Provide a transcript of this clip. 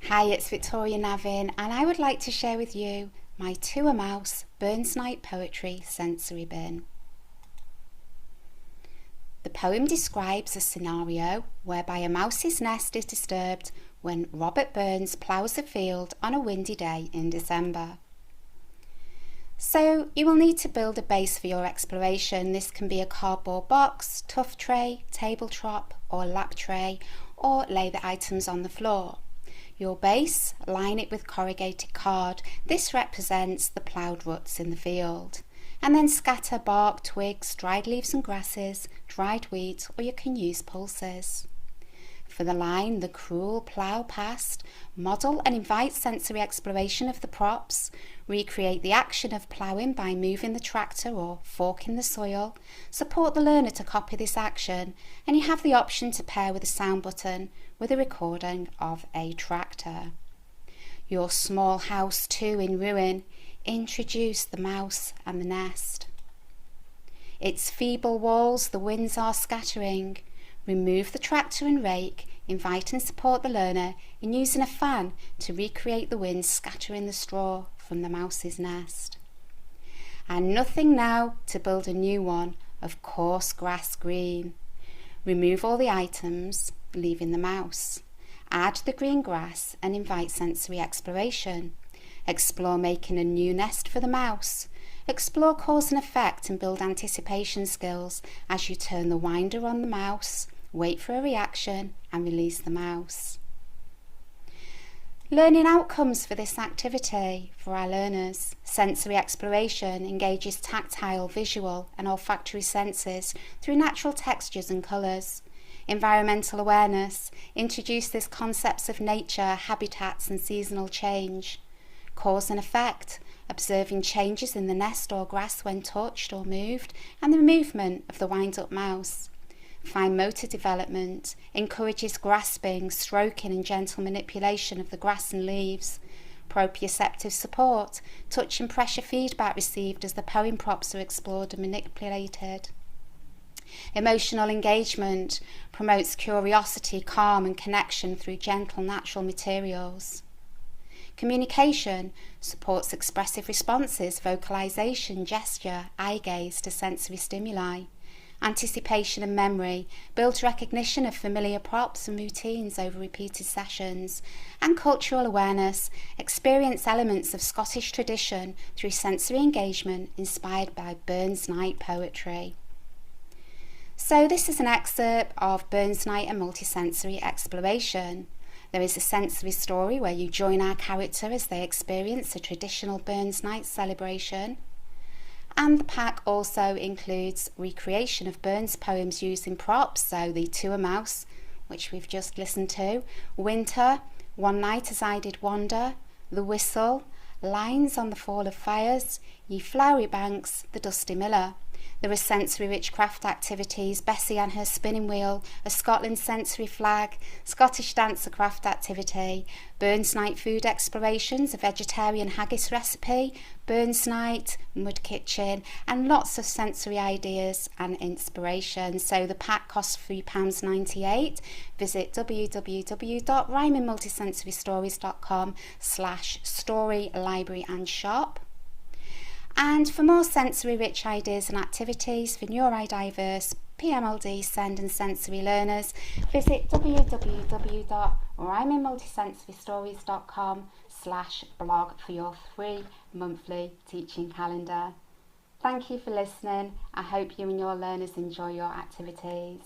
Hi, it's Victoria Navin, and I would like to share with you my To a Mouse Burns Night Poetry Sensory Bin. The poem describes a scenario whereby a mouse's nest is disturbed when Robert Burns ploughs a field on a windy day in December. So you will need to build a base for your exploration. This can be a cardboard box, tuff tray, tabletop or lap tray, or lay the items on the floor. Your base, line it with corrugated card. This represents the ploughed ruts in the field. And then scatter bark, twigs, dried leaves and grasses, dried weeds, or you can use pulses. For the line, the cruel plough past, model and invite sensory exploration of the props, recreate the action of ploughing by moving the tractor or forking the soil, support the learner to copy this action, and you have the option to pair with a sound button with a recording of a tractor. Your small house too in ruin, introduce the mouse and the nest. Its feeble walls the winds are scattering. Remove the tractor and rake, invite and support the learner in using a fan to recreate the wind scattering the straw from the mouse's nest. And nothing now to build a new one of coarse grass green. Remove all the items, leaving the mouse. Add the green grass and invite sensory exploration. Explore making a new nest for the mouse. Explore cause and effect and build anticipation skills as you turn the winder on the mouse, wait for a reaction and release the mouse. Learning outcomes for this activity for our learners. Sensory exploration engages tactile, visual and olfactory senses through natural textures and colours. Environmental awareness introduces concepts of nature, habitats and seasonal change. Cause and effect, observing changes in the nest or grass when touched or moved and the movement of the wind-up mouse. Fine motor development encourages grasping, stroking and gentle manipulation of the grass and leaves. Proprioceptive support, touch and pressure feedback received as the poem props are explored and manipulated. Emotional engagement promotes curiosity, calm and connection through gentle natural materials. Communication supports expressive responses, vocalization, gesture, eye gaze to sensory stimuli. Anticipation and memory builds recognition of familiar props and routines over repeated sessions. And cultural awareness, experience elements of Scottish tradition through sensory engagement inspired by Burns Night poetry. So this is an excerpt of Burns Night and Multisensory Exploration. There is a sensory story where you join our character as they experience a traditional Burns Night celebration. And the pack also includes recreation of Burns poems using props, so the To a Mouse, which we've just listened to, Winter, One Night as I Did Wander, The Whistle, Lines on the Fall of Fires, Ye Flowery Banks, The Dusty Miller. There are sensory-rich craft activities, Bessie and her spinning wheel, a Scotland sensory flag, Scottish dancer craft activity, Burns Night food explorations, a vegetarian haggis recipe, Burns Night, mud kitchen, and lots of sensory ideas and inspiration. So the pack costs £3.98. Visit www.rhymingmultisensorystories.com/story, library and shop. And for more sensory-rich ideas and activities for neurodiverse, PMLD, SEND and sensory learners, visit www.rhymingmultisensorystories.com/blog for your free monthly teaching calendar. Thank you for listening. I hope you and your learners enjoy your activities.